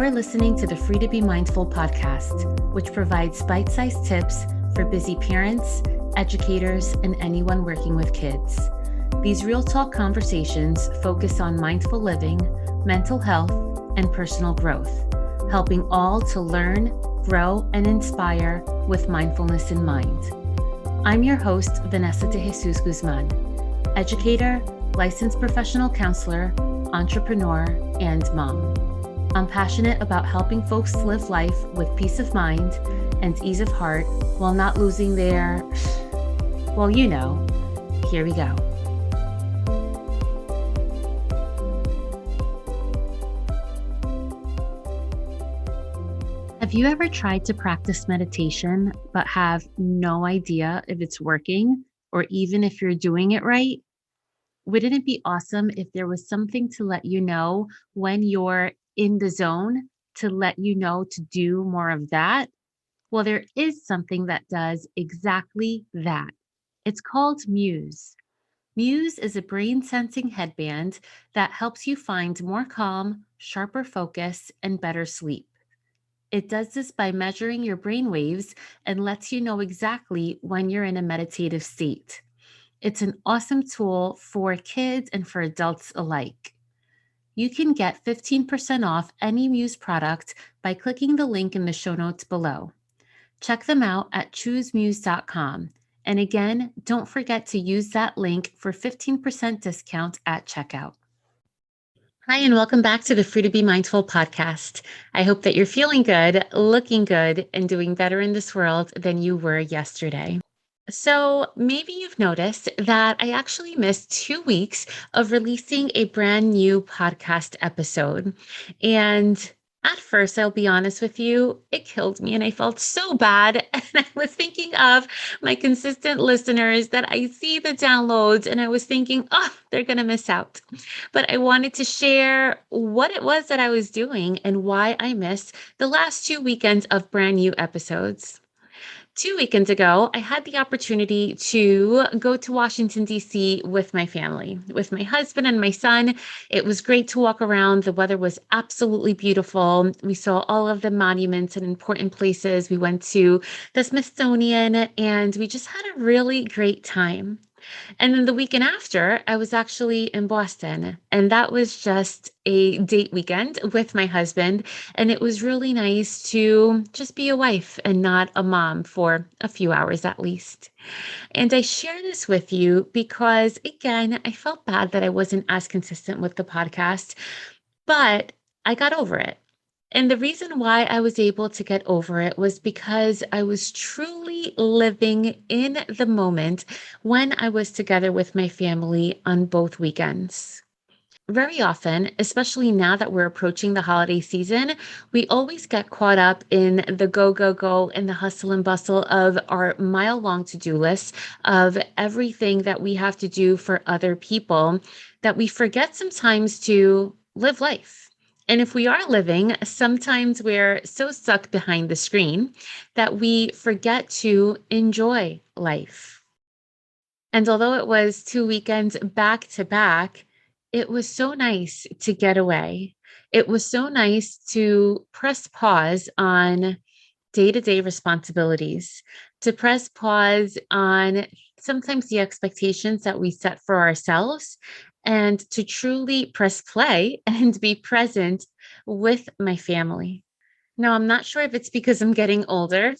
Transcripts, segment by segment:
You're listening to the Free to Be Mindful podcast, which provides bite-sized tips for busy parents, educators, and anyone working with kids. These real talk conversations focus on mindful living, mental health, and personal growth, helping all to learn, grow, and inspire with mindfulness in mind. I'm your host, Vanessa De Jesus Guzman, educator, licensed professional counselor, entrepreneur, and mom. I'm passionate about helping folks live life with peace of mind and ease of heart while not losing their, well, you know, here we go. Have you ever tried to practice meditation but have no idea if it's working or even if you're doing it right? Wouldn't it be awesome if there was something to let you know when you're in the zone, to let you know to do more of that? Well, there is something that does exactly that. It's called Muse. Muse is a brain sensing headband that helps you find more calm, sharper focus, and better sleep. It does this by measuring your brain waves and lets you know exactly when you're in a meditative state. It's an awesome tool for kids and for adults alike. You can get 15% off any Muse product by clicking the link in the show notes below. Check them out at choosemuse.com. And again, don't forget to use that link for 15% discount at checkout. Hi, and welcome back to the Free to Be Mindful podcast. I hope that you're feeling good, looking good, and doing better in this world than you were yesterday. So maybe you've noticed that I actually missed 2 weeks of releasing a brand new podcast episode. And at first, I'll be honest with you, it killed me and I felt so bad. And I was thinking of my consistent listeners that I see the downloads and I was thinking, oh, they're going to miss out. But I wanted to share what it was that I was doing and why I missed the last 2 weekends of brand new episodes. 2 weekends ago, I had the opportunity to go to Washington, D.C. with my family, with my husband and my son. It was great to walk around. The weather was absolutely beautiful. We saw all of the monuments and important places. We went to the Smithsonian and we just had a really great time. And then the weekend after, I was actually in Boston, and that was just a date weekend with my husband. And it was really nice to just be a wife and not a mom for a few hours at least. And I share this with you because, again, I felt bad that I wasn't as consistent with the podcast, but I got over it. And the reason why I was able to get over it was because I was truly living in the moment when I was together with my family on both weekends. Very often, especially now that we're approaching the holiday season, we always get caught up in the go, go, go and the hustle and bustle of our mile-long to-do list of everything that we have to do for other people that we forget sometimes to live life. And if we are living, sometimes we're so stuck behind the screen that we forget to enjoy life. And although it was 2 weekends back to back, it was so nice to get away. It was so nice to press pause on day-to-day responsibilities, to press pause on sometimes the expectations that we set for ourselves, and to truly press play and be present with my family. Now, I'm not sure if it's because I'm getting older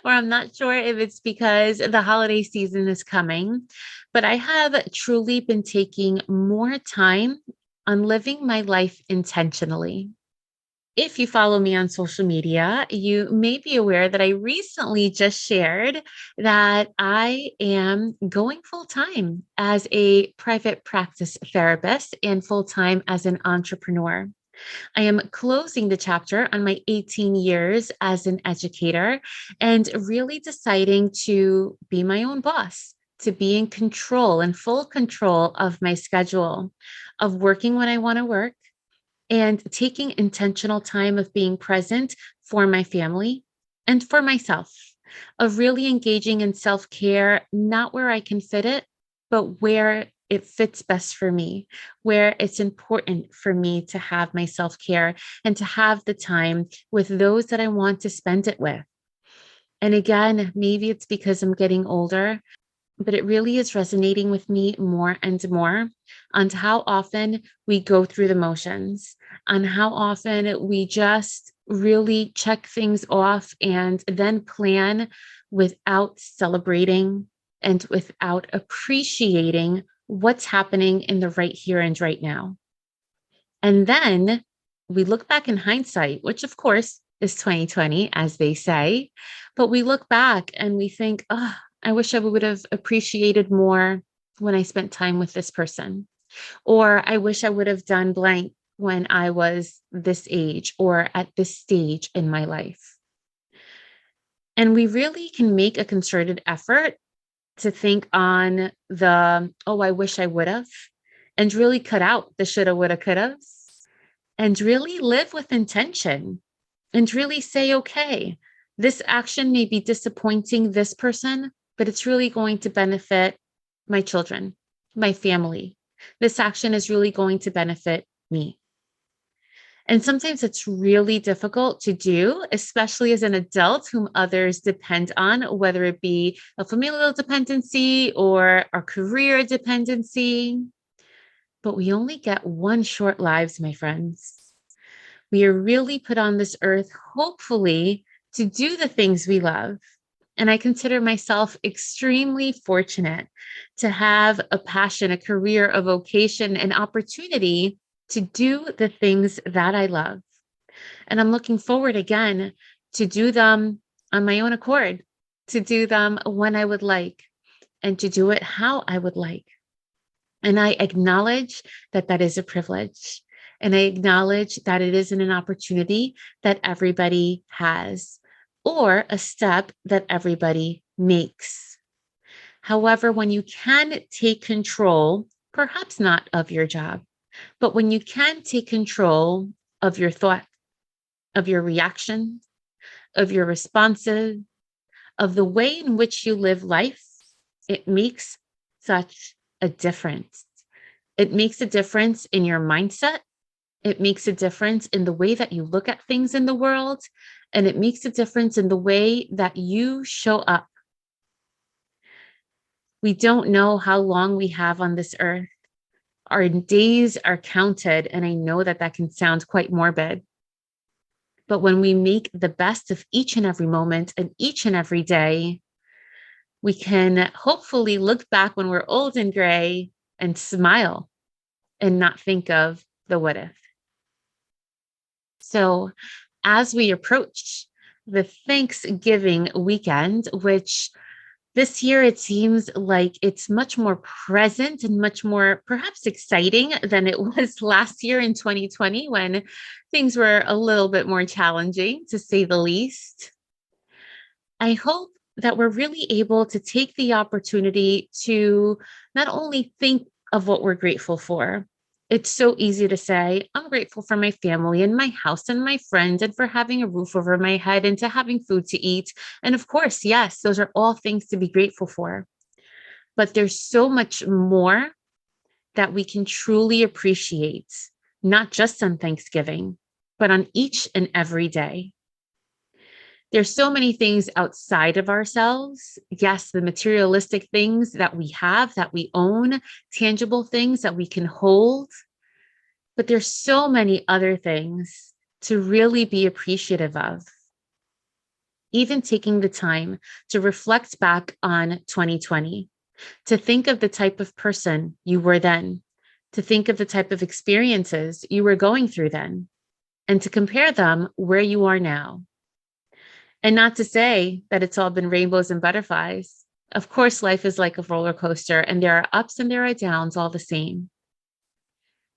or I'm not sure if it's because the holiday season is coming, but I have truly been taking more time on living my life intentionally. If you follow me on social media, you may be aware that I recently just shared that I am going full time as a private practice therapist and full time as an entrepreneur. I am closing the chapter on my 18 years as an educator and really deciding to be my own boss, to be in control and full control of my schedule, of working when I want to work and taking intentional time of being present for my family and for myself, of really engaging in self-care, not where I can fit it, but where it fits best for me, where it's important for me to have my self-care and to have the time with those that I want to spend it with. And again, maybe it's because I'm getting older, but it really is resonating with me more and more on how often we go through the motions, on how often we just really check things off and then plan without celebrating and without appreciating what's happening in the right here and right now. And then we look back in hindsight, which of course is 2020, as they say, but we look back and we think, oh, I wish I would have appreciated more when I spent time with this person. Or I wish I would have done blank when I was this age or at this stage in my life. And we really can make a concerted effort to think on the, oh, I wish I would have, and really cut out the shoulda, woulda, coulda, and really live with intention and really say, okay, this action may be disappointing this person, but it's really going to benefit my children, my family. This action is really going to benefit me. And sometimes it's really difficult to do, especially as an adult whom others depend on, whether it be a familial dependency or a career dependency. But we only get one short lives, my friends. We are really put on this earth, hopefully, to do the things we love. And I consider myself extremely fortunate to have a passion, a career, a vocation, an opportunity to do the things that I love. And I'm looking forward again to do them on my own accord, to do them when I would like, and to do it how I would like. And I acknowledge that that is a privilege. And I acknowledge that it isn't an opportunity that everybody has or a step that everybody makes. However, when you can take control, perhaps not of your job, but when you can take control of your thought, of your reaction, of your responses, of the way in which you live life, it makes such a difference. It makes a difference in your mindset. It makes a difference in the way that you look at things in the world. And it makes a difference in the way that you show up. We don't know how long we have on this earth. Our days are counted. And I know that that can sound quite morbid. But when we make the best of each and every moment and each and every day, we can hopefully look back when we're old and gray and smile and not think of the what if. So as we approach the Thanksgiving weekend, which this year it seems like it's much more present and much more perhaps exciting than it was last year in 2020 when things were a little bit more challenging, to say the least. I hope that we're really able to take the opportunity to not only think of what we're grateful for. It's so easy to say, I'm grateful for my family and my house and my friends and for having a roof over my head and to having food to eat. And of course, yes, those are all things to be grateful for. But there's so much more that we can truly appreciate, not just on Thanksgiving, but on each and every day. There's so many things outside of ourselves. Yes, the materialistic things that we have, that we own, tangible things that we can hold. But there's so many other things to really be appreciative of. Even taking the time to reflect back on 2020, to think of the type of person you were then, to think of the type of experiences you were going through then, and to compare them where you are now. And not to say that it's all been rainbows and butterflies. Of course, life is like a roller coaster and there are ups and there are downs all the same.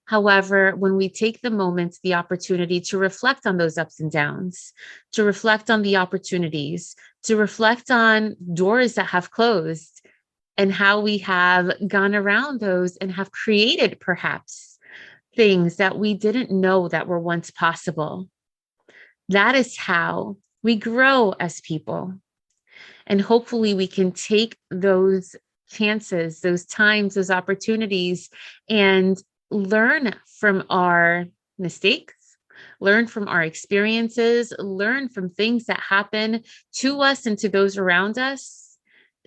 However, when we take the moment, the opportunity to reflect on those ups and downs, to reflect on the opportunities, to reflect on doors that have closed and how we have gone around those and have created perhaps things that we didn't know that were once possible. That is how we grow as people. And hopefully we can take those chances, those times, those opportunities, and learn from our mistakes, learn from our experiences, learn from things that happen to us and to those around us.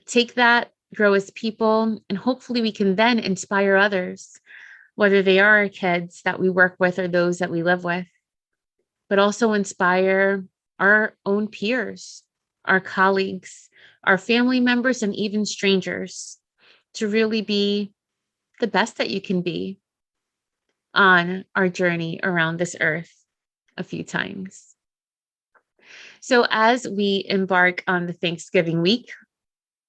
Take that, grow as people, and hopefully we can then inspire others, whether they are our kids that we work with or those that we live with, but also inspire our own peers, our colleagues, our family members, and even strangers to really be the best that you can be on our journey around this earth a few times. So as we embark on the Thanksgiving week,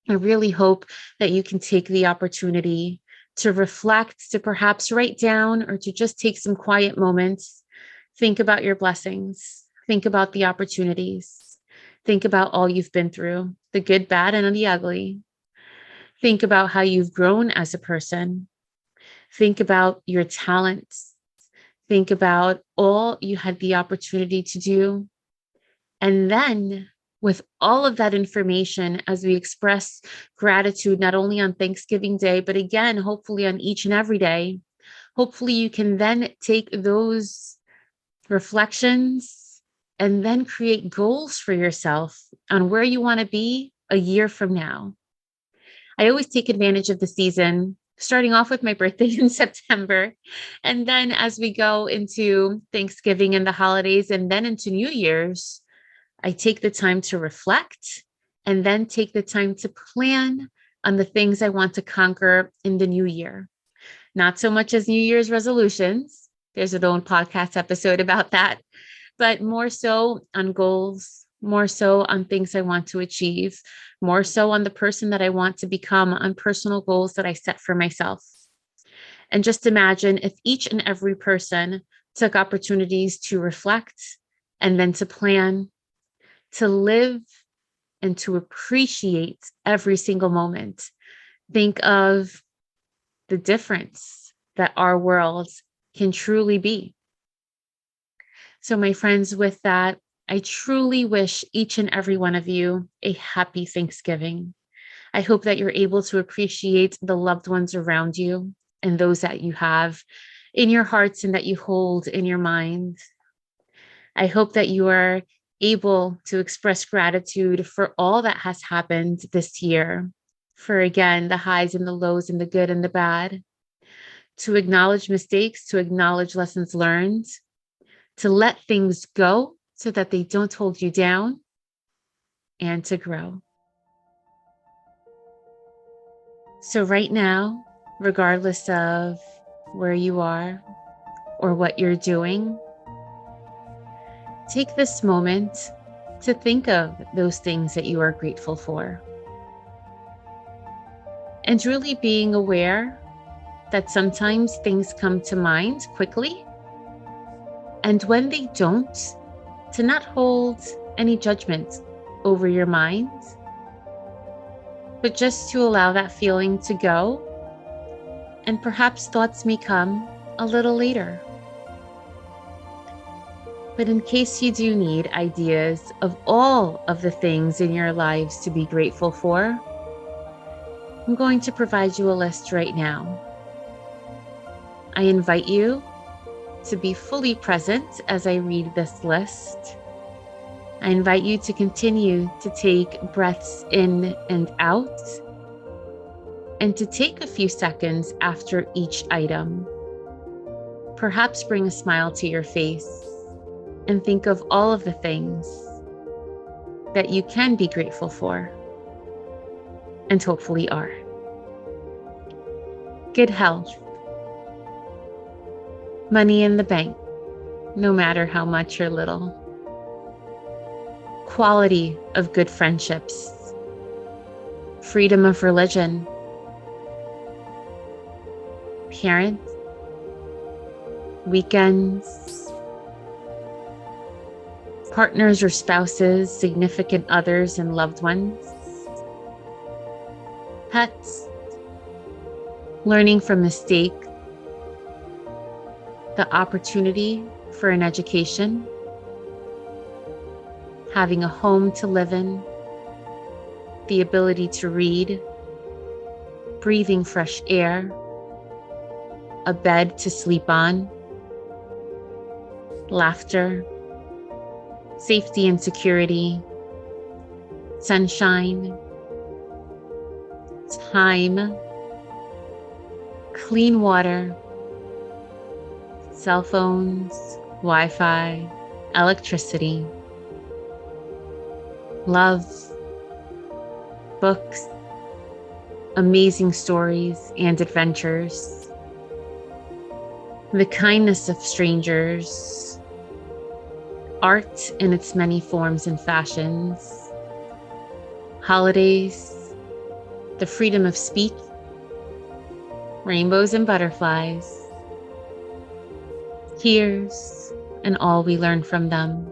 I really hope that you can take the opportunity to reflect, to perhaps write down, or to just take some quiet moments. Think about your blessings. Think about the opportunities. Think about all you've been through, the good, bad, and the ugly. Think about how you've grown as a person. Think about your talents. Think about all you had the opportunity to do. And then, with all of that information, as we express gratitude, not only on Thanksgiving Day, but again, hopefully on each and every day, hopefully you can then take those reflections and then create goals for yourself on where you want to be a year from now. I always take advantage of the season, starting off with my birthday in September. And then as we go into Thanksgiving and the holidays, and then into New Year's, I take the time to reflect and then take the time to plan on the things I want to conquer in the new year. Not so much as New Year's resolutions. There's an own podcast episode about that, but more so on goals, more so on things I want to achieve, more so on the person that I want to become, on personal goals that I set for myself. And just imagine if each and every person took opportunities to reflect and then to plan, to live, and to appreciate every single moment. Think of the difference that our world can truly be. So, my friends, with that, I truly wish each and every one of you a happy Thanksgiving. I hope that you're able to appreciate the loved ones around you and those that you have in your hearts and that you hold in your mind. I hope that you are able to express gratitude for all that has happened this year, for again, the highs and the lows and the good and the bad, to acknowledge mistakes, to acknowledge lessons learned, to let things go so that they don't hold you down, and to grow. So right now, regardless of where you are or what you're doing, take this moment to think of those things that you are grateful for. And really being aware that sometimes things come to mind quickly. And when they don't, to not hold any judgment over your mind, but just to allow that feeling to go. And perhaps thoughts may come a little later. But in case you do need ideas of all of the things in your lives to be grateful for, I'm going to provide you a list right now. I invite you to be fully present as I read this list. I invite you to continue to take breaths in and out, and to take a few seconds after each item. Perhaps bring a smile to your face and think of all of the things that you can be grateful for and hopefully are. Good health, money in the bank, no matter how much or little, quality of good friendships, freedom of religion, parents, weekends, partners or spouses, significant others and loved ones, pets, learning from mistake, the opportunity for an education, having a home to live in, the ability to read, breathing fresh air, a bed to sleep on, laughter, safety and security, sunshine, time, clean water, cell phones, Wi-Fi, electricity, love, books, amazing stories and adventures, the kindness of strangers, art in its many forms and fashions, holidays, the freedom of speech, rainbows and butterflies, tears, and all we learn from them,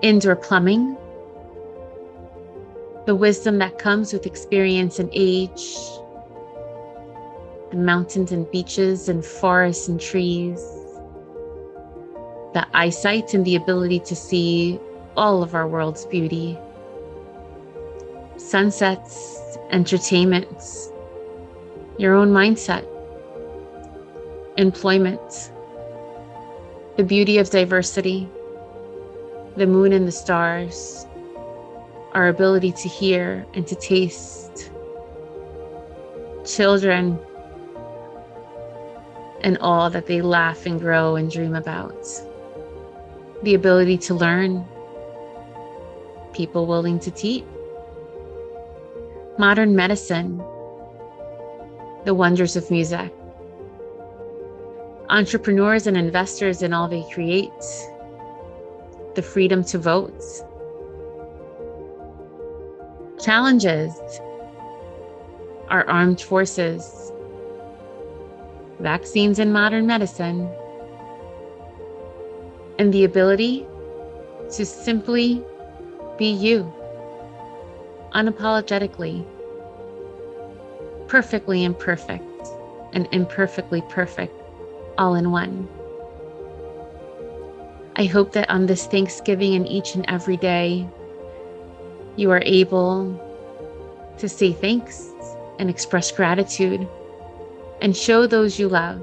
indoor plumbing, the wisdom that comes with experience and age, the mountains and beaches and forests and trees, the eyesight and the ability to see all of our world's beauty, sunsets, entertainment, your own mindset, employment, the beauty of diversity, the moon and the stars, our ability to hear and to taste, children, and all that they laugh and grow and dream about, the ability to learn, people willing to teach, modern medicine, the wonders of music, entrepreneurs and investors in all they create, the freedom to vote, challenges, our armed forces, vaccines and modern medicine, and the ability to simply be you, unapologetically, perfectly imperfect and imperfectly perfect, all in one. I hope that on this Thanksgiving and each and every day, you are able to say thanks and express gratitude and show those you love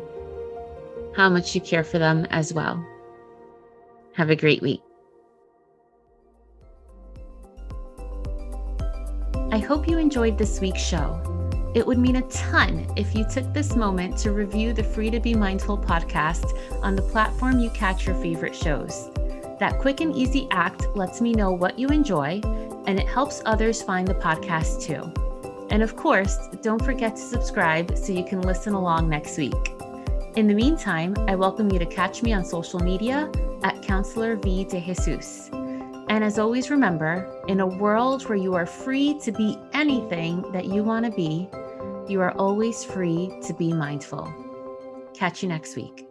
how much you care for them as well. Have a great week. I hope you enjoyed this week's show. It would mean a ton if you took this moment to review the Free to Be Mindful podcast on the platform you catch your favorite shows. That quick and easy act lets me know what you enjoy, and it helps others find the podcast too. And of course, don't forget to subscribe so you can listen along next week. In the meantime, I welcome you to catch me on social media at Counselor V De Jesus. And as always, remember, in a world where you are free to be anything that you want to be, you are always free to be mindful. Catch you next week.